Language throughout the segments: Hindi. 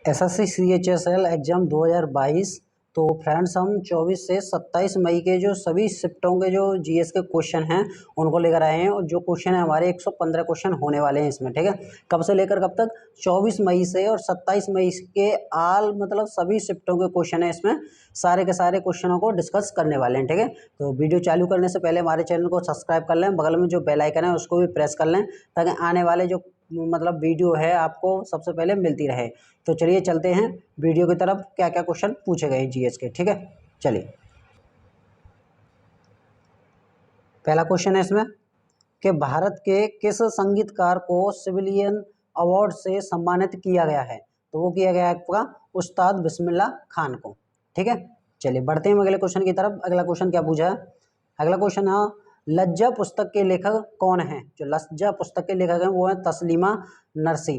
SSC CHSL exam 2022। तो फ्रेंड्स हम 24 से 27 मई के जो सभी शिफ्टों के जो जीएस के क्वेश्चन हैं उनको लेकर आए हैं, और जो क्वेश्चन है हमारे 115 क्वेश्चन होने वाले हैं इसमें, ठीक है। कब से लेकर कब तक? 24 मई से, और 27 मई के आल मतलब सभी शिफ्टों के क्वेश्चन है इसमें, सारे के सारे क्वेश्चनों को डिस्कस करने वाले हैं, ठीक है। तो वीडियो चालू करने से पहले हमारे चैनल को सब्सक्राइब कर लें, बगल में जो बेल आइकन है उसको भी प्रेस कर लें, ताकि आने वाले जो मतलब वीडियो है आपको सबसे पहले मिलती रहे। तो चलिए चलते हैं वीडियो की तरफ, क्या क्या क्वेश्चन पूछे गए जीएस के, ठीक है। चलिए, पहला क्वेश्चन है इसमें कि भारत के किस संगीतकार को सिविलियन अवार्ड से सम्मानित किया गया है? तो वो किया गया है आपका उस्ताद बिस्मिल्लाह खान को, ठीक है। चलिए बढ़ते हैं अगले क्वेश्चन की तरफ। अगला क्वेश्चन क्या पूछा है? अगला क्वेश्चन है, लज्जा पुस्तक के लेखक कौन है? जो लज्जा पुस्तक के लेखक हैं वो है तस्लीमा नरसी,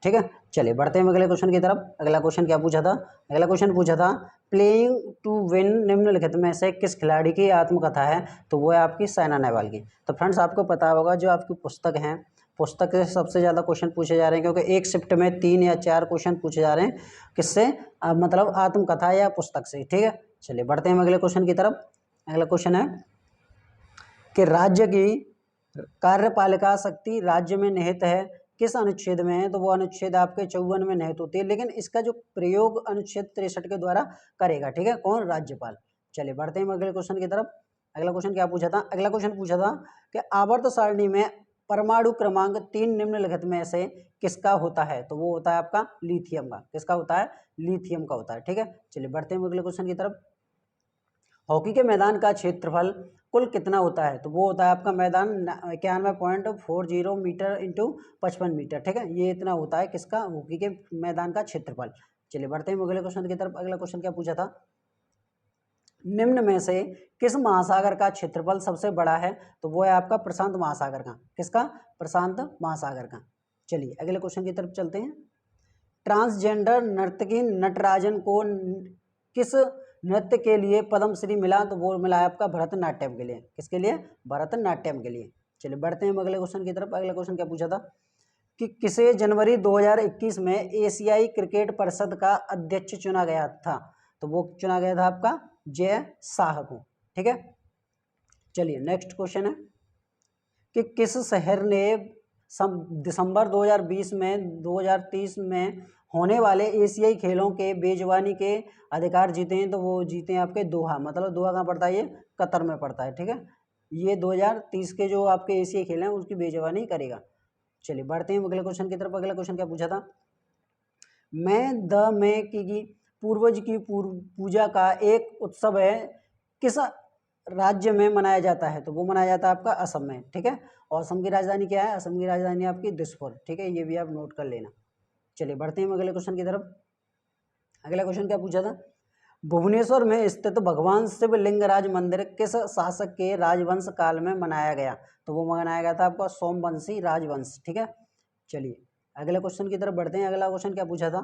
ठीक है। चलिए बढ़ते हैं अगले क्वेश्चन की तरफ। अगला क्वेश्चन क्या पूछा था? अगला क्वेश्चन पूछा था, प्लेइंग टू विन निम्नलिखित में से किस खिलाड़ी की आत्मकथा है? तो वो है आपकी साइना नेहवाल की। तो फ्रेंड्स आपको पता होगा जो आपकी पुस्तक है, पुस्तक से सबसे ज़्यादा क्वेश्चन पूछे जा रहे हैं, क्योंकि एक शिफ्ट में 3 या 4 क्वेश्चन पूछे जा रहे हैं किससे, मतलब आत्मकथा या पुस्तक से, ठीक है। चलिए बढ़ते हैं अगले क्वेश्चन की तरफ। अगला क्वेश्चन है कि राज्य की कार्यपालिका शक्ति राज्य में निहित है किस अनुच्छेद में है? तो वो अनुच्छेद आपके 54 में निहित होती है, लेकिन इसका जो प्रयोग अनुच्छेद 63 के द्वारा करेगा, ठीक है। कौन? राज्यपाल। चलिए बढ़ते हैं अगले क्वेश्चन की तरफ। अगला क्वेश्चन क्या पूछा था? अगला क्वेश्चन पूछा था कि आवर्त सारणी में परमाणु क्रमांक 3 निम्नलिखित में से किसका होता है? तो वो होता है आपका लिथियम का। किसका होता है? लिथियम का होता है, ठीक है। चलिए बढ़ते हैं अगले क्वेश्चन की तरफ। हॉकी के मैदान का क्षेत्रफल कुल कितना होता है? तो वो होता है आपका मैदान 91.40 मीटर इंटू 55 मीटर, ठीक है। ये इतना होता है किसका? हॉकी के मैदान का क्षेत्रफल। चलिए बढ़ते हैं अगले क्वेश्चन की तरफ। अगला क्वेश्चन क्या पूछा था? निम्न में से किस महासागर का क्षेत्रफल सबसे बड़ा है? तो वो है आपका प्रशांत महासागर का। किसका? प्रशांत महासागर का। चलिए अगले क्वेश्चन की तरफ चलते हैं। ट्रांसजेंडर नर्तकी नटराजन को किस नृत्य के लिए पद्मश्री मिला? तो वो मिला है आपका भरतनाट्यम के लिए। किसके लिए? भरतनाट्यम के लिए। चलिए बढ़ते हैं अगले क्वेश्चन की तरफ। अगला क्वेश्चन क्या पूछा था कि किसे जनवरी 2021 में एशियाई क्रिकेट परिषद का अध्यक्ष चुना गया था? तो वो चुना गया था आपका जय शाह को, ठीक है। चलिए नेक्स्ट क्वेश्चन है कि किस शहर ने दिसंबर 2020 में 2030 में होने वाले एशियाई खेलों के बेजवानी के अधिकार जीते हैं? तो वो जीते हैं आपके दोहा। मतलब दोहा कहाँ पड़ता है? ये कतर में पड़ता है, ठीक है। ये 2030 के जो आपके एशियाई खेल हैं उसकी बेजवानी करेगा। चलिए बढ़ते हैं अगले क्वेश्चन की तरफ। अगला क्वेश्चन क्या पूछा था? मैं की पूर्वज की पूजा का एक उत्सव है किस राज्य में मनाया जाता है? तो वो मनाया जाता है आपका असम में, ठीक है। और असम की राजधानी क्या है? असम की राजधानी आपकी दिसपुर, ठीक है। ये भी आप नोट कर लेना। चलिए बढ़ते हैं अगले क्वेश्चन की तरफ। अगला क्वेश्चन क्या पूछा था? भुवनेश्वर में स्थित भगवान शिवलिंगराज मंदिर किस शासक के राजवंश काल में मनाया गया? तो वो मनाया गया था आपका सोमवंशी राजवंश, ठीक है। चलिए अगले क्वेश्चन की तरफ बढ़ते हैं। अगला क्वेश्चन क्या पूछा था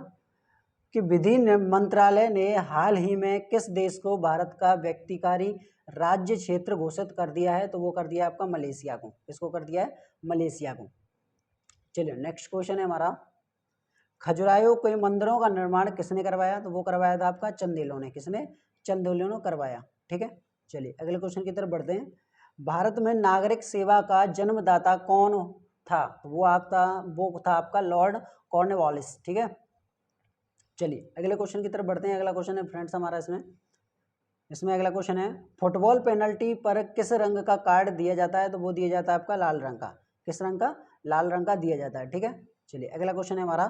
कि विधि मंत्रालय ने हाल ही में किस देश को भारत का व्यक्तिकारी राज्य क्षेत्र घोषित कर दिया है? तो वो कर दिया आपका मलेशिया को। किसको कर दिया है? मलेशिया को। चलिए नेक्स्ट क्वेश्चन है हमारा, खजुराहो के मंदिरों का निर्माण किसने करवाया? तो वो करवाया था आपका चंदेलों ने। किसने? चंदेलों ने करवाया, ठीक है। चलिए अगले क्वेश्चन की तरफ बढ़ते हैं। भारत में नागरिक सेवा का जन्मदाता कौन था? तो वो था आपका लॉर्ड कॉर्नवालिस, ठीक है। चलिए अगले क्वेश्चन की तरफ बढ़ते हैं। अगला क्वेश्चन है फ्रेंड्स हमारा इसमें अगला क्वेश्चन है, फुटबॉल पेनल्टी पर किस रंग का कार्ड दिया जाता है? तो वो दिया जाता है आपका लाल रंग का। किस रंग का? लाल रंग का दिया जाता है, ठीक है। चलिए अगला क्वेश्चन है हमारा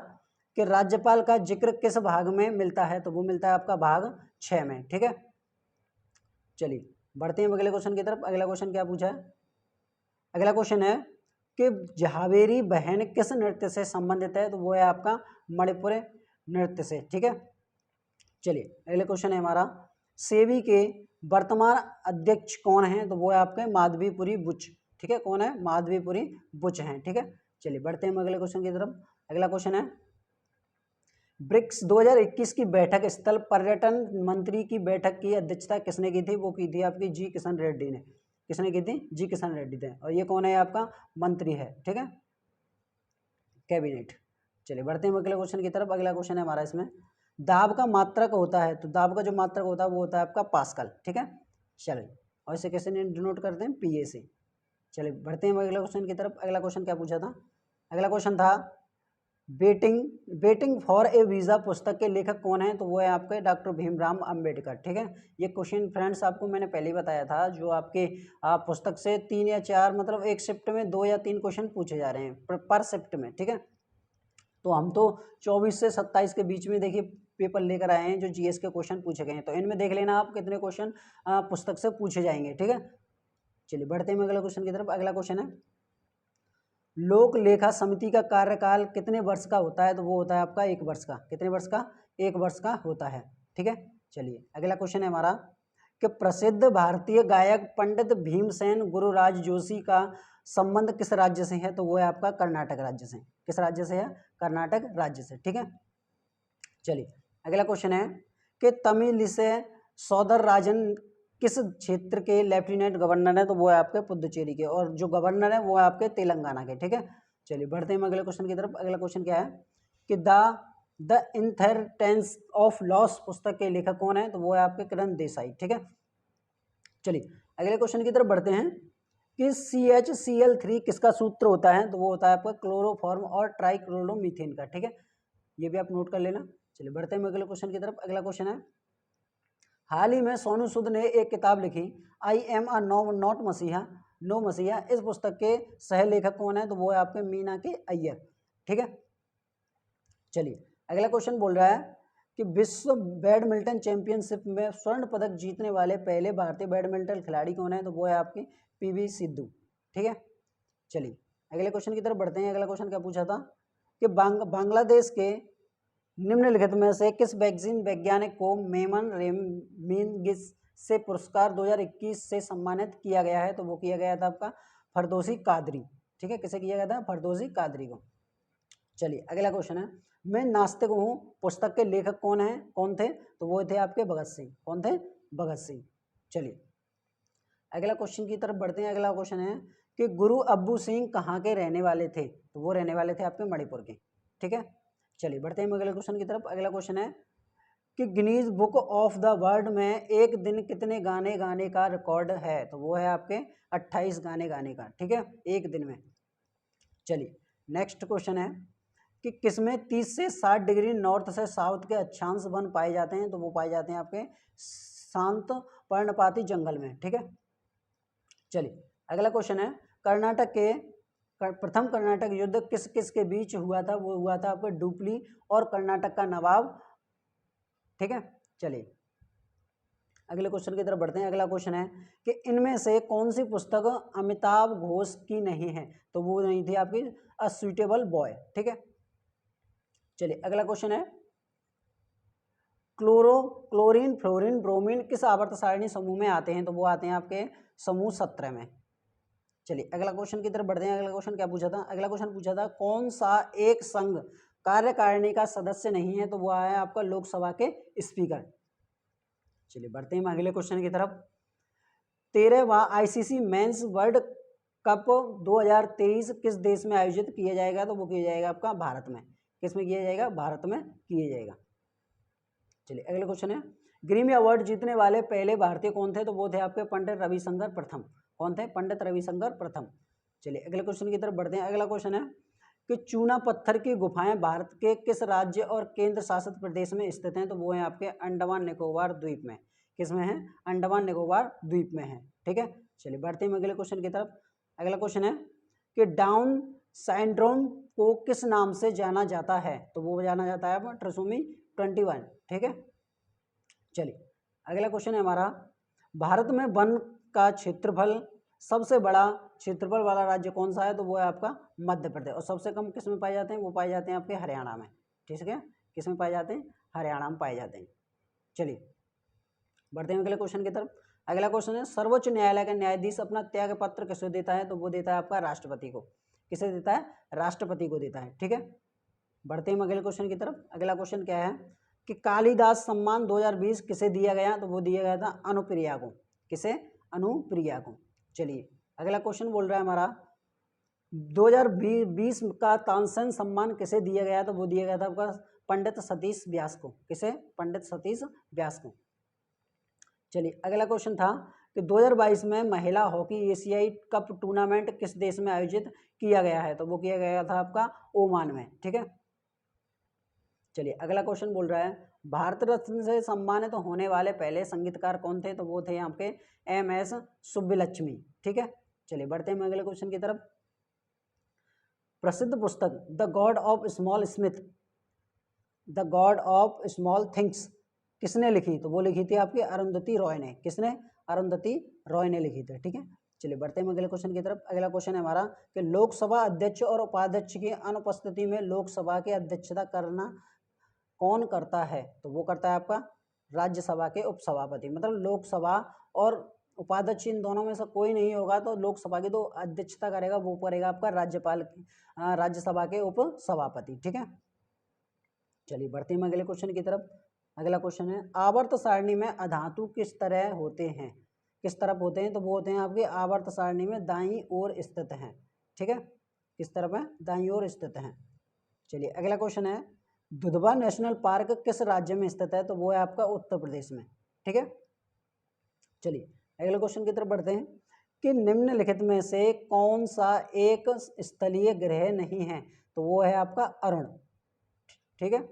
कि राज्यपाल का जिक्र किस भाग में मिलता है? तो वो मिलता है आपका भाग 6 में, ठीक है। चलिए बढ़ते हैं अगले क्वेश्चन की तरफ। अगला क्वेश्चन क्या पूछा है? अगला क्वेश्चन है कि झावेरी बहन किस नृत्य से संबंधित है? तो वो है आपका मणिपुर नृत्य से, ठीक है। चलिए अगले क्वेश्चन है हमारा, सेबी के वर्तमान अध्यक्ष कौन है? तो वो है आपके माधवीपुरी बुच, ठीक है। कौन है? माधवीपुरी बुच हैं, ठीक है। चलिए बढ़ते हैं अगले क्वेश्चन की तरफ। अगला क्वेश्चन है, ब्रिक्स 2021 की बैठक स्थल पर्यटन मंत्री की बैठक की अध्यक्षता किसने की थी? वो की थी आपकी जी किशन रेड्डी ने। किसने की थी? जी किशन रेड्डी ने। और ये कौन है? आपका मंत्री है, ठीक है, कैबिनेट। चलिए बढ़ते हैं अगले क्वेश्चन की तरफ। अगला क्वेश्चन है हमारा इसमें, दाब का मात्रक होता है, तो दाब का जो मात्रक होता है वो होता है आपका पास्कल, ठीक है। चलिए, और इसे कैसे डिनोट करते हैं, पीए से। चलिए बढ़ते हैं अगले क्वेश्चन की तरफ। अगला क्वेश्चन क्या पूछा था, अगला क्वेश्चन था वेटिंग फॉर ए वीज़ा पुस्तक के लेखक कौन है, तो वो है आपके डॉक्टर भीमराव अंबेडकर, ठीक है। ये क्वेश्चन फ्रेंड्स आपको मैंने पहले ही बताया था, जो आपके पुस्तक से 3 या 4 मतलब एक शिफ्ट में 2 या 3 क्वेश्चन पूछे जा रहे हैं पर शिफ्ट में, ठीक है। तो हम तो 24 से 27 के बीच में देखिए पेपर लेकर आए हैं जो जीएस के क्वेश्चन पूछे गए हैं, तो इनमें देख लेना आप कितने क्वेश्चन पुस्तक से पूछे जाएंगे, ठीक है। चलिए बढ़ते हैं अगला क्वेश्चन की तरफ। अगला क्वेश्चन है, लोक लेखा समिति का कार्यकाल कितने वर्ष का होता है, तो वो होता है आपका 1 वर्ष का। कितने वर्ष का, 1 वर्ष का होता है, ठीक है। चलिए अगला क्वेश्चन है हमारा कि प्रसिद्ध भारतीय गायक पंडित भीमसेन गुरुराज जोशी का संबंध किस राज्य से है, तो वो है आपका कर्नाटक राज्य से। किस राज्य से है, कर्नाटक राज्य से, ठीक है। चलिए अगला क्वेश्चन है कि तमिलिसै सौंदरराजन किस क्षेत्र के लेफ्टिनेंट गवर्नर है, तो वो है आपके पुदुचेरी के, और जो गवर्नर है वो है आपके तेलंगाना के, ठीक है। चलिए बढ़ते हैं अगले क्वेश्चन की तरफ। अगला क्वेश्चन क्या है कि द इनहेरिटेंस ऑफ लॉस पुस्तक के लेखक कौन है, तो वो है आपके किरण देसाई, ठीक है। चलिए अगले क्वेश्चन की तरफ बढ़ते हैं कि CHCl3 किसका सूत्र होता है, तो वो होता है आपका क्लोरोफॉर्म और ट्राइक्लोरोमीथेन का, ठीक है। ये भी आप नोट कर लेना। चलिए बढ़ते हैं अगले क्वेश्चन की तरफ। अगला क्वेश्चन है, हाल ही में सोनू सूद ने एक किताब लिखी, आई एम अ नॉट मसीहा, नो मसीहा। इस पुस्तक के सह लेखक कौन है, तो वो है आपके मीना के अय्यर, ठीक है। चलिए अगला क्वेश्चन बोल रहा है कि विश्व बैडमिंटन चैंपियनशिप में स्वर्ण पदक जीतने वाले पहले भारतीय बैडमिंटन खिलाड़ी कौन है, तो वो है आपकी PV सिंधु, ठीक है। चलिए अगले क्वेश्चन की तरफ बढ़ते हैं। अगला क्वेश्चन क्या पूछा था कि बांग्लादेश के निम्नलिखित में से किस वैज्ञानिक को मेमन रेमिंगिस से पुरस्कार 2021 से सम्मानित किया गया है, तो वो किया गया था आपका फरदौसी कादरी, ठीक है। किसे किया गया था, फरदौसी कादरी को। चलिए अगला क्वेश्चन है, मैं नास्तिक हूँ पुस्तक के लेखक कौन थे, तो वो थे आपके भगत सिंह। कौन थे, भगत सिंह। चलिए अगला क्वेश्चन की तरफ बढ़ते हैं। अगला क्वेश्चन है कि गुरु अब्बू सिंह कहाँ के रहने वाले थे, तो वो रहने वाले थे आपके मणिपुर के, ठीक है। चलिए बढ़ते हैं अगले क्वेश्चन की तरफ। अगला क्वेश्चन है कि Guinness book of the world में एक दिन कितने गाने गाने का रिकॉर्ड है, तो वो है आपके 28 गाने गाने का, ठीक है, एक दिन में। चलिए नेक्स्ट क्वेश्चन है कि किसमें 30 से 60 डिग्री नॉर्थ से साउथ के अक्षांश वन पाए जाते हैं, तो वो पाए जाते हैं आपके शांत पर्णपाती जंगल में, ठीक है। चलिए अगला क्वेश्चन है, कर्नाटक के प्रथम कर्नाटक युद्ध किस किस के बीच हुआ था, वो हुआ था आपके डुप्ली और कर्नाटक का नवाब, ठीक है। चलिए अगले क्वेश्चन की तरफ बढ़ते हैं। अगला क्वेश्चन है कि इनमें से कौन सी पुस्तक अमिताभ घोष की नहीं है, तो वो नहीं थी आपकी अ सुइटेबल बॉय, ठीक है। चलिए अगला क्वेश्चन है, क्लोरीन फ्लोरीन ब्रोमीन किस आवर्त सारणी समूह में आते हैं, तो वो आते हैं आपके समूह 17 में। चलिए अगला क्वेश्चन की तरफ बढ़ते हैं। अगला क्वेश्चन क्या पूछा था, अगला क्वेश्चन पूछा था कौन सा एक संघ कार्यकारिणी का सदस्य नहीं है, तो वो आया आपका लोकसभा के स्पीकर। चलिए बढ़ते हैं अगले क्वेश्चन की तरफ। 13वां ICC मेंस वर्ल्ड कप 2023 किस देश में आयोजित किया जाएगा, तो वो किया जाएगा आपका भारत में। किस में किया जाएगा, भारत में किया जाएगा। चलिए अगले क्वेश्चन है, ग्रैमी अवार्ड जीतने वाले पहले भारतीय कौन थे, तो वो थे आपके पंडित रविशंकर प्रथम। कौन थे, पंडित रविशंकर प्रथम। चलिए अगले क्वेश्चन की तरफ बढ़ते हैं। अगला क्वेश्चन है कि चूना पत्थर की गुफाएं भारत के किस राज्य और केंद्र शासित प्रदेश में स्थित हैं, तो वो है आपके अंडमान निकोबार द्वीप में। किस में है, अंडमान निकोबार द्वीप में है, ठीक है। चलिए बढ़ते हैं अगले क्वेश्चन की तरफ। अगला क्वेश्चन है कि डाउन सिंड्रोम को किस नाम से जाना जाता है, तो वो जाना जाता है ट्रिसोमी 21, ठीक है। चलिए अगला क्वेश्चन है हमारा, भारत में वन का क्षेत्रफल सबसे बड़ा क्षेत्रफल वाला राज्य कौन सा है, तो वो है आपका मध्य प्रदेश, और सबसे कम किस में पाए जाते हैं, वो पाए जाते हैं आपके हरियाणा में, ठीक है। किस में पाए जाते हैं, हरियाणा में पाए जाते हैं। चलिए बढ़ते हैं अगले क्वेश्चन की तरफ। अगला क्वेश्चन है, सर्वोच्च न्यायालय का न्यायाधीश अपना त्याग पत्र किसे देता है, तो वो देता है आपका राष्ट्रपति को। किसे देता है, राष्ट्रपति को देता है, ठीक है। बढ़ते हैं अगले क्वेश्चन की तरफ। अगला क्वेश्चन क्या है कि कालिदास सम्मान 2020 किसे दिया गया, तो वो दिया गया था अनुप्रिया को। किसे, अनुप्रिया को। चलिए अगला क्वेश्चन बोल रहा है हमारा, 2020 का तानसेन सम्मान किसे दिया गया? तो वो दिया गया था आपका पंडित सतीश व्यास को। किसे? पंडित सतीश व्यास को। चलिए अगला क्वेश्चन था कि 2022 में महिला हॉकी एशियाई कप टूर्नामेंट किस देश में आयोजित किया गया है? तो वो किया गया था आपका ओमान में। ठीक है। चलिए अगला क्वेश्चन बोल रहा है भारत रत्न से सम्मानित होने वाले पहले संगीतकार कौन थे? तो वो थे आपके MS सुब्बलक्ष्मी। ठीक है। चलिए बढ़ते हैं अगले क्वेश्चन की तरफ। प्रसिद्ध पुस्तक the God of small Smith, the God of small things किसने लिखी? तो वो लिखी थी आपकी अरुंधति रॉय ने। किसने? अरुंधति रॉय ने लिखी थी। ठीक है। चलिए बढ़ते हैं अगले क्वेश्चन की तरफ। अगला क्वेश्चन है हमारा कि लोकसभा अध्यक्ष और उपाध्यक्ष की अनुपस्थिति में लोकसभा की अध्यक्षता करना कौन करता है? तो वो करता है आपका राज्यसभा के उपसभापति। मतलब लोकसभा और उपाध्यक्ष इन दोनों में से कोई नहीं होगा तो लोकसभा की तो अध्यक्षता करेगा वो करेगा आपका राज्यपाल, राज्यसभा के उपसभापति। ठीक है। चलिए बढ़ते हैं अगले क्वेश्चन की तरफ। अगला क्वेश्चन है आवर्त सारणी में अधातु किस तरह होते हैं? किस तरफ होते हैं? तो वो होते हैं आपके आवर्त सारणी में दाईं ओर स्थित हैं। ठीक है। किस तरफ है? दाईं ओर स्थित हैं। चलिए अगला क्वेश्चन है दुधवा नेशनल पार्क किस राज्य में स्थित है? तो वो है आपका उत्तर प्रदेश में। ठीक है। चलिए अगले क्वेश्चन की तरफ बढ़ते हैं कि निम्नलिखित में से कौन सा एक स्थलीय ग्रह नहीं है? तो वो है आपका अरुण। ठीक है।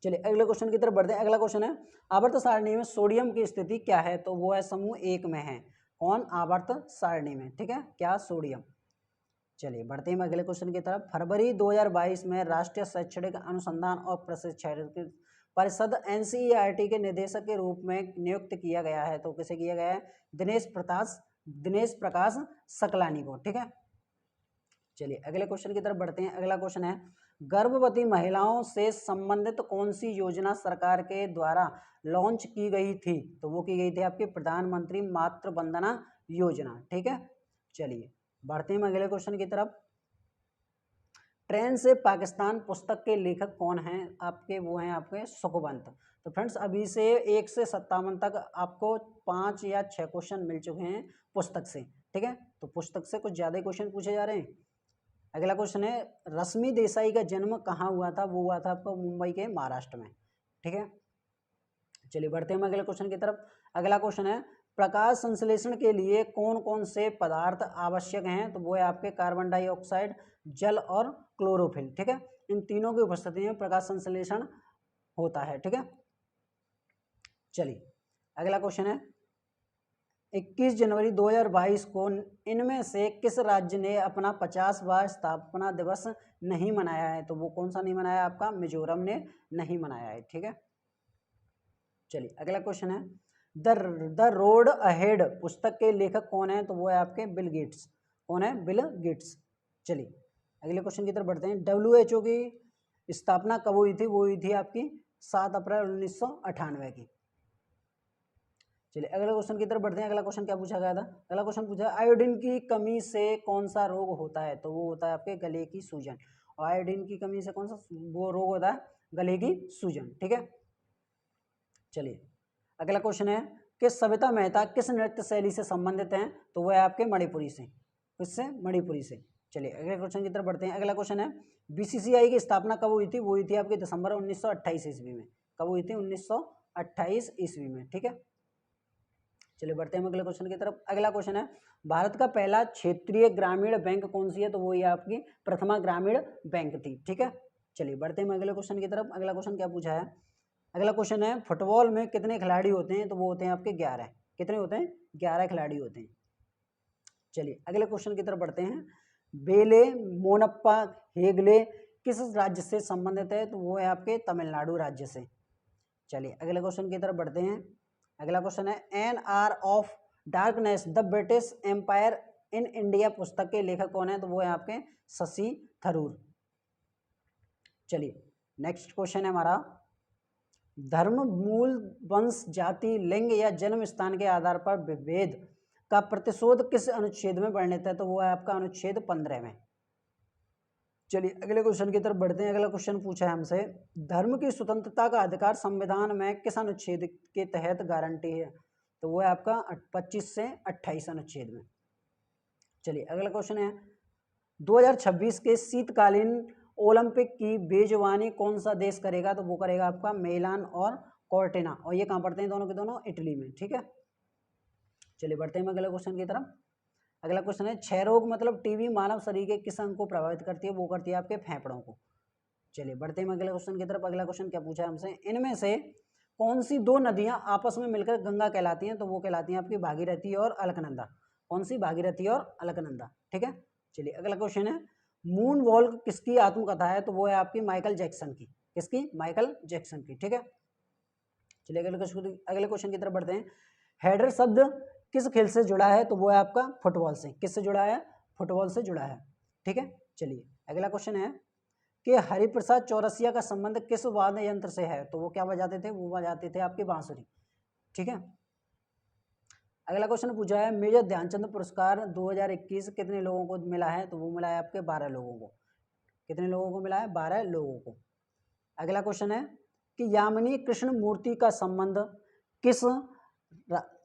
चलिए अगले क्वेश्चन की तरफ बढ़ते हैं। अगला क्वेश्चन है आवर्त सारणी में सोडियम की स्थिति क्या है? तो वो है समूह 1 में है। कौन? आवर्त सारणी में। ठीक है। क्या? सोडियम। चलिए बढ़ते हैं अगले क्वेश्चन की तरफ। फरवरी 2022 में राष्ट्रीय शैक्षणिक अनुसंधान और प्रशिक्षण परिषद NCERT के निदेशक के रूप में नियुक्त किया गया है। तो किसे किया गया है? दिनेश प्रकाश सकलानी को। ठीक है। चलिए अगले क्वेश्चन की तरफ बढ़ते हैं। अगला क्वेश्चन है गर्भवती महिलाओं से संबंधित कौन सी योजना सरकार के द्वारा लॉन्च की गई थी? तो वो की गई थी आपकी प्रधानमंत्री मातृ वंदना योजना। ठीक है। चलिए बढ़ते हैं अगले क्वेश्चन की तरफ। ट्रेन से पाकिस्तान पुस्तक के लेखक कौन हैं? आपके वो हैं आपके सुखवंत। तो फ्रेंड्स अभी से 1 से 57 तक आपको 5 या 6 क्वेश्चन मिल चुके हैं पुस्तक से। ठीक है। तो पुस्तक से कुछ ज़्यादा क्वेश्चन पूछे जा रहे हैं। अगला क्वेश्चन है रश्मि देसाई का जन्म कहाँ हुआ था? वो हुआ था आपको मुंबई के महाराष्ट्र में। ठीक है। चलिए बढ़ते हैं अगले क्वेश्चन की तरफ। अगला क्वेश्चन है प्रकाश संश्लेषण के लिए कौन कौन से पदार्थ आवश्यक हैं? तो वो है आपके कार्बन डाइऑक्साइड, जल और क्लोरोफिल। ठीक है। इन तीनों की उपस्थिति में प्रकाश संश्लेषण होता है। ठीक है। चलिए अगला क्वेश्चन है 21 जनवरी 2022 को इनमें से किस राज्य ने अपना 50वां स्थापना दिवस नहीं मनाया है? तो वो कौन सा नहीं मनाया? आपका मिजोरम ने नहीं मनाया है। ठीक है। चलिए अगला क्वेश्चन है द रोड अहेड पुस्तक के लेखक कौन है? तो वो है आपके बिल गेट्स। कौन है? Bill Gates. चलिए अगले क्वेश्चन की तरफ बढ़ते हैं। WHO की स्थापना कब हुई थी? वो हुई थी आपकी 7 अप्रैल 1998 की। चलिए अगले क्वेश्चन की तरफ बढ़ते हैं। अगला क्वेश्चन क्या पूछा गया था? अगला क्वेश्चन पूछा आयोडीन की कमी से कौन सा रोग होता है? तो वो होता है आपके गले की सूजन। और आयोडीन की कमी से कौन सा वो रोग होता है? गले की सूजन। ठीक है। चलिए अगला क्वेश्चन है कि सविता मेहता किस नृत्य शैली से संबंधित हैं? तो वो है आपके मणिपुरी से। किससे? मणिपुरी से। चलिए अगले क्वेश्चन की तरफ बढ़ते हैं। अगला क्वेश्चन है BCCI की स्थापना कब हुई थी? वो हुई थी आपकी दिसंबर 1928 ईस्वी में। कब हुई थी? 1928 ईस्वी में। ठीक है। चलिए बढ़ते हैं अगले क्वेश्चन की तरफ। अगला क्वेश्चन है भारत का पहला क्षेत्रीय ग्रामीण बैंक कौन सी है? तो वो ये आपकी प्रथमा ग्रामीण बैंक थी। ठीक है। चलिए बढ़ते हैं अगले क्वेश्चन की तरफ। अगला क्वेश्चन क्या पूछा है? अगला क्वेश्चन है फुटबॉल में कितने खिलाड़ी होते हैं? तो वो होते हैं आपके 11। कितने होते हैं? 11 खिलाड़ी होते हैं। चलिए अगले क्वेश्चन की तरफ बढ़ते हैं। बेले मोनप्पा हेगले किस राज्य से संबंधित है? तो वो है आपके तमिलनाडु राज्य से। चलिए अगले क्वेश्चन की तरफ बढ़ते हैं। अगला क्वेश्चन है an era of darkness the British empire in India पुस्तक के लेखक कौन है? तो वो है आपके शशि थरूर। चलिए नेक्स्ट क्वेश्चन है हमारा धर्म, मूल, वंश, जाति, लिंग या जन्म स्थान के आधार पर विभेद का प्रतिशोध किस अनुच्छेद में वर्णित है? तो वो है आपका अनुच्छेद 15 में। चलिए अगले क्वेश्चन की तरफ बढ़ते हैं। अगला क्वेश्चन पूछा है हमसे धर्म की स्वतंत्रता का अधिकार संविधान में किस अनुच्छेद के तहत गारंटी है? तो वो है आपका 25 से 28 अनुच्छेद में। चलिए अगला क्वेश्चन है 2026 के शीतकालीन ओलंपिक की बेजुबानी कौन सा देश करेगा? तो वो करेगा आपका मिलान और कॉर्टिना, और ये कहाँ पड़ते हैं दोनों के दोनों? इटली में। ठीक है, चलिए बढ़ते हैं अगले क्वेश्चन की तरफ। अगला क्वेश्चन है, क्षय रोग मतलब टीबी मानव शरीर के किस अंग को प्रभावित करती है? वो करती है आपके फेफड़ों को। चलिए बढ़ते हैं अगले क्वेश्चन की तरफ। अगला क्वेश्चन क्या पूछा है हमसे, इनमें से कौन सी दो नदियां आपस में मिलकर गंगा कहलाती हैं? तो वो कहलाती हैं आपकी भागीरथी और अलकनंदा। कौन सी? भागीरथी और अलकनंदा। ठीक है, चलिए अगला क्वेश्चन है, मून वॉक किसकी आत्मकथा है? तो वो है आपकी माइकल जैक्सन की। किसकी? माइकल जैक्सन की। ठीक है, चलिए अगले क्वेश्चन की तरफ बढ़ते हैं। हेडर शब्द किस खेल से जुड़ा है? तो वो है आपका फुटबॉल से। किससे जुड़ा है? फुटबॉल से जुड़ा है। ठीक है, चलिए अगला क्वेश्चन है कि हरिप्रसाद चौरसिया का संबंध किस वाद्य यंत्र से है? तो वो क्या बजाते थे? वो बजाते थे आपकी बांसुरी। ठीक है, अगला क्वेश्चन पूछा है, मेजर ध्यानचंद पुरस्कार 2021 कितने लोगों को मिला है? तो वो मिला है आपके 12 लोगों को। कितने लोगों को मिला है? 12 लोगों को। अगला क्वेश्चन है कि यामिनी कृष्ण मूर्ति का संबंध किस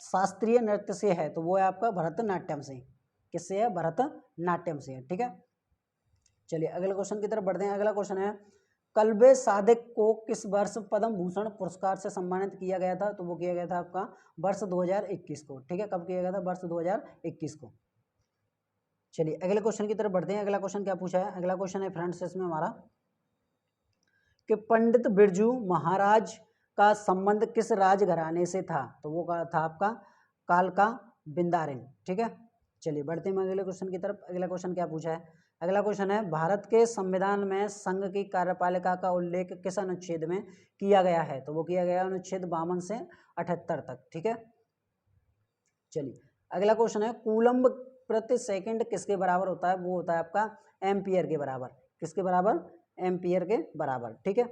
शास्त्रीय नृत्य से है? तो वो है आपका भरतनाट्यम से। किससे है? भरतनाट्यम से है। ठीक है, चलिए अगले क्वेश्चन की तरफ बढ़ते हैं। अगला क्वेश्चन है, कल्बे सादिक को किस वर्ष पद्म भूषण पुरस्कार से सम्मानित किया गया था? तो वो किया गया था आपका वर्ष 2021 को। ठीक है, कब किया गया था? वर्ष 2021 को। चलिए अगले क्वेश्चन की तरफ बढ़ते हैं। अगला क्वेश्चन क्या पूछा है? अगला क्वेश्चन है फ्रेंड्स इसमें हमारा कि पंडित बिरजू महाराज का संबंध किस राजघराने से था? तो वो था आपका कालका बिंदारिन। ठीक है, चलिए बढ़ते हैं अगले क्वेश्चन की तरफ। अगला क्वेश्चन क्या पूछा है? अगला क्वेश्चन है, भारत के संविधान में संघ की कार्यपालिका का उल्लेख किस अनुच्छेद में किया गया है? तो वो किया गया अनुच्छेद 52 से 78 तक। ठीक है, चलिए अगला क्वेश्चन है, कूलम्ब प्रति सेकंड किसके बराबर होता है? वो होता है आपका एम्पियर के बराबर। किसके बराबर? एम्पियर के बराबर। ठीक है,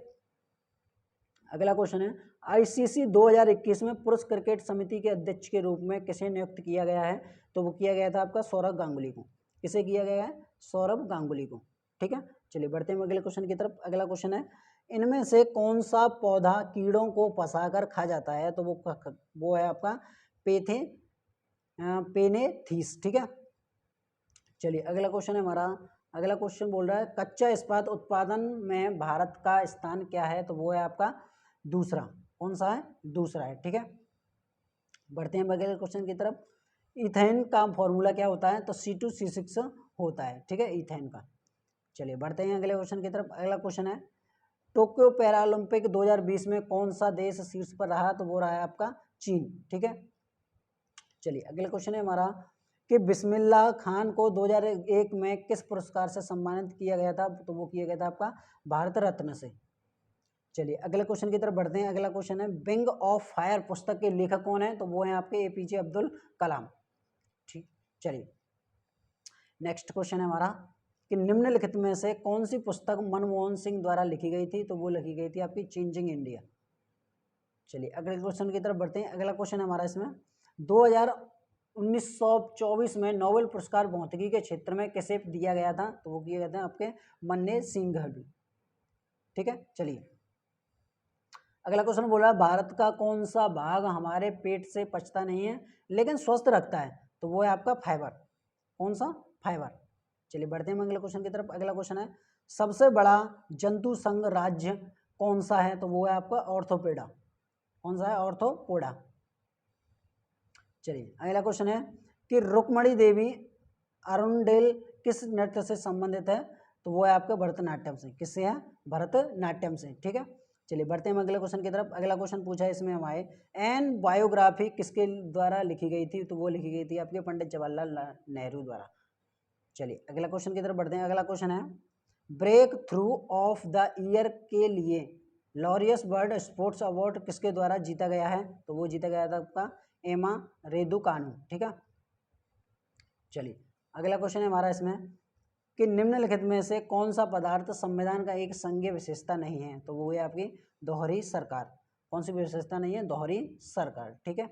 अगला क्वेश्चन है, आईसीसी 2021 में पुरुष क्रिकेट समिति के अध्यक्ष के रूप में किसे नियुक्त किया गया है? तो वो किया गया था आपका सौरव गांगुली को। किसे किया गया है? सौरव गांगुली को। ठीक है, चलिए बढ़ते हैं अगले क्वेश्चन की तरफ। अगला क्वेश्चन है, इनमें से कौन सा पौधा कीड़ों को फंसाकर खा जाता है? तो वो है आपका पेथे पेनेथीस। ठीक है, चलिए अगला क्वेश्चन है हमारा। अगला क्वेश्चन बोल रहा है, कच्चा इस्पात उत्पादन में भारत का स्थान क्या है? तो वो है आपका दूसरा। कौन सा है? दूसरा है। ठीक है, बढ़ते हैं अगले क्वेश्चन की तरफ। इथेन का फॉर्मूला क्या होता है? तो C2C6 होता है। ठीक है, इथेन का। चलिए बढ़ते हैं अगले क्वेश्चन की तरफ। अगला क्वेश्चन है, टोक्यो पैरालंपिक 2020 में कौन सा देश शीर्ष पर रहा? तो वो रहा है आपका चीन। ठीक है, चलिए अगला क्वेश्चन है हमारा कि बिस्मिल्लाह खान को 2001 में किस पुरस्कार से सम्मानित किया गया था? तो वो किया गया था आपका भारत रत्न से। चलिए अगले क्वेश्चन की तरफ बढ़ते हैं। अगला क्वेश्चन है, विंग ऑफ फायर पुस्तक के लेखक कौन है? तो वो है आपके APJ अब्दुल कलाम। ठीक, चलिए नेक्स्ट क्वेश्चन है हमारा कि निम्नलिखित में से कौन सी पुस्तक मनमोहन सिंह द्वारा लिखी गई थी? तो वो लिखी गई थी आपकी चेंजिंग इंडिया। चलिए अगले क्वेश्चन की तरफ बढ़ते हैं। अगला क्वेश्चन है हमारा इसमें 1924 में नोबेल पुरस्कार भौतिकी के क्षेत्र में किसे दिया गया था? तो वो किया गया था आपके मन्ने सिंघवी। ठीक है, चलिए अगला क्वेश्चन बोला, भारत का कौन सा भाग हमारे पेट से पचता नहीं है लेकिन स्वस्थ रखता है? तो वो है आपका फाइबर। कौन सा? फाइबर। चलिए बढ़ते हैं अगले क्वेश्चन की तरफ। अगला क्वेश्चन है, सबसे बड़ा जंतु संघ राज्य कौन सा है? तो वो है आपका ऑर्थोपेडा। कौन सा है? ऑर्थोपोडा। चलिए अगला क्वेश्चन है कि रुक्मणी देवी अरुणडेल किस नृत्य से संबंधित है? तो वो है आपका भरतनाट्यम से। किससे है? भरतनाट्यम से। ठीक है, चलिए बढ़ते हैं अगले क्वेश्चन की तरफ। अगला क्वेश्चन पूछा है इसमें हमारे, एन बायोग्राफी किसके द्वारा लिखी गई थी? तो वो लिखी गई थी आपके पंडित जवाहरलाल नेहरू द्वारा। चलिए अगला क्वेश्चन की तरफ बढ़ते हैं। अगला क्वेश्चन है, breakthrough of the year के लिए लॉरियस बर्ड स्पोर्ट्स अवार्ड किसके द्वारा जीता गया है? तो वो जीता गया था आपका एमा रेदुकानु। ठीक है, चलिए अगला क्वेश्चन है हमारा इसमें कि निम्नलिखित में से कौन सा पदार्थ संविधान का एक संघीय विशेषता नहीं है? तो वो है आपकी दोहरी सरकार। कौन सी विशेषता नहीं है? दोहरी सरकार। ठीक है,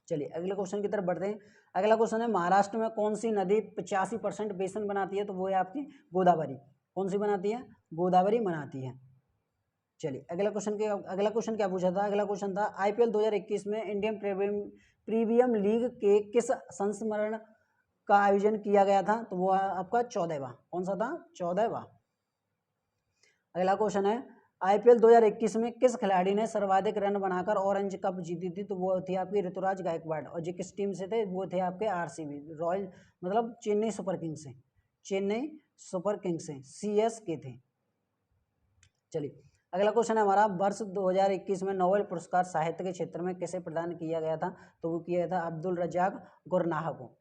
चलिए अगले क्वेश्चन की तरफ बढ़ते हैं। अगला क्वेश्चन है, महाराष्ट्र में कौन सी नदी 85% बेसिन बनाती है? तो वो है आपकी गोदावरी। कौन सी बनाती है? गोदावरी बनाती है। चलिए अगला क्वेश्चन क्या पूछा था? अगला क्वेश्चन था, IPL 2021 में इंडियन प्रीमियम लीग के किस संस्मरण का आयोजन किया गया था? तो वो आपका 14वां। कौन सा था? 14वां। अगला क्वेश्चन है आईपीएल 2021 में किस खिलाड़ी ने सर्वाधिक रन बनाकर ऑरेंज कप जीती थी? तो वो थी आपकी ऋतुराज गायकवाड़। और जो किस टीम से थे? वो थे आपके आरसीबी, रॉयल मतलब चेन्नई सुपर किंग्स से, चेन्नई सुपर किंग्स से, सीएसके थे। चलिए अगला क्वेश्चन है हमारा, वर्ष 2021 में नोबेल पुरस्कार साहित्य के क्षेत्र में किसे प्रदान किया गया था? तो वो किया गया था अब्दुल रजाक गुरनाह को।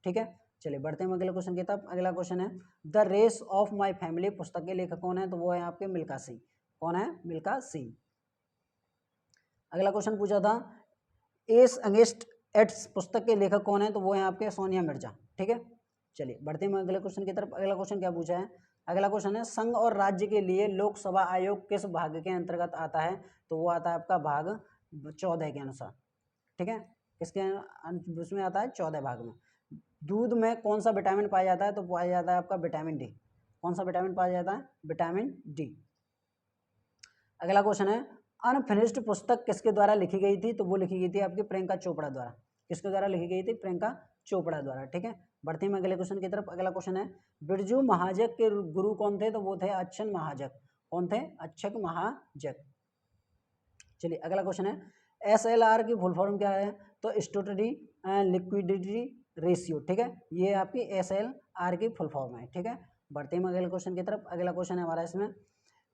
ठीक है, चलिए बढ़ते हैं अगले क्वेश्चन की तरफ। अगला क्वेश्चन है the race of my family पुस्तक के लेखक कौन है? तो वो है आपके मिल्खा सिंह। कौन है? मिल्खा सिंह। अगला क्वेश्चन पूछा था एस अगेंस्ट एड्स पुस्तक के लेखक कौन है? तो वो है आपके सोनिया मिर्जा। ठीक है, चलिए बढ़ते हैं अगले क्वेश्चन की तरफ। अगला क्वेश्चन क्या पूछा है? अगला क्वेश्चन है संघ और राज्य के लिए लोकसभा आयोग किस भाग के अंतर्गत आता है? तो वो आता है आपका भाग 14 के अनुसार। ठीक है, किसके उसमें आता है? 14 भाग में। दूध में कौन सा विटामिन पाया जाता है? तो पाया जाता है आपका विटामिन डी। कौन सा विटामिन पाया जाता है? Vitamin D. अगला क्वेश्चन है अनफिनिश्ड पुस्तक किसके द्वारा लिखी गई थी? तो वो लिखी गई थी आपकी प्रियंका चोपड़ा द्वारा। किसके द्वारा लिखी गई थी? प्रियंका चोपड़ा द्वारा। ठीक है, बढ़ते हैं अगले क्वेश्चन की तरफ। अगला क्वेश्चन है बिरजू महाजक के गुरु कौन थे? तो वो थे अच्छन महाजक। कौन थे? अच्छक महाजक। चलिए अगला क्वेश्शन है एसएलआर की फुल फॉर्म क्या है? तो स्टोटरी लिक्विडिटी रेशियो। ठीक है, ये आपकी एसएलआर की फुल फॉर्म है। ठीक है, बढ़ते हैं अगले क्वेश्चन की तरफ। अगला क्वेश्चन है हमारा इसमें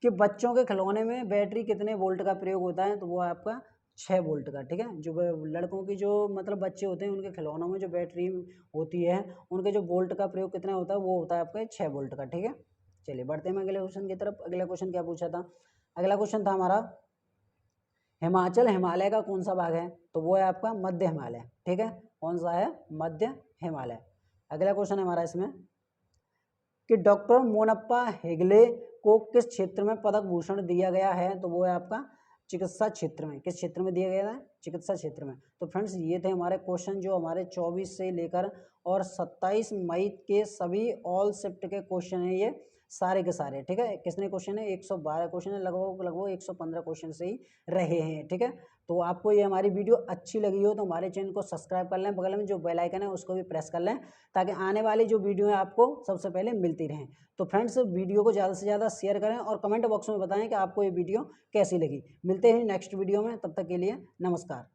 कि बच्चों के खिलौने में बैटरी कितने वोल्ट का प्रयोग होता है? तो वो आपका 6 वोल्ट का। ठीक है, जो लड़कों की जो मतलब बच्चे होते हैं उनके खिलौनों में जो बैटरी होती है उनके जो वोल्ट का प्रयोग कितना होता है? वो होता है आपका 6 वोल्ट का। ठीक है, चलिए बढ़ते हैं अगले क्वेश्चन की तरफ। अगला क्वेश्चन क्या पूछा था? अगला क्वेश्चन था हमारा हिमाचल हिमालय का कौन सा भाग है? तो वो है आपका मध्य हिमालय। ठीक है, कौन सा है? मध्य हिमालय। अगला क्वेश्चन है हमारा इसमें कि डॉक्टर मोनप्पा हेगले को किस क्षेत्र में पदक भूषण दिया गया है? तो वो है आपका चिकित्सा क्षेत्र में। किस क्षेत्र में दिया गया है? चिकित्सा क्षेत्र में। तो फ्रेंड्स ये थे हमारे क्वेश्चन जो हमारे 24 से लेकर और 27 मई के सभी ऑल शिफ्ट के क्वेश्चन है ये सारे के सारे। ठीक है, कितने क्वेश्चन है? 112 क्वेश्चन है, लगभग 115 क्वेश्चन से ही रहे हैं। ठीक है, तो आपको ये हमारी वीडियो अच्छी लगी हो तो हमारे चैनल को सब्सक्राइब कर लें, बगल में जो बेल आइकन है उसको भी प्रेस कर लें ताकि आने वाली जो वीडियो है आपको सबसे पहले मिलती रहें। तो फ्रेंड्स वीडियो को ज़्यादा से ज़्यादा शेयर करें और कमेंट बॉक्स में बताएं कि आपको ये वीडियो कैसी लगी। मिलते हैं नेक्स्ट वीडियो में, तब तक के लिए नमस्कार।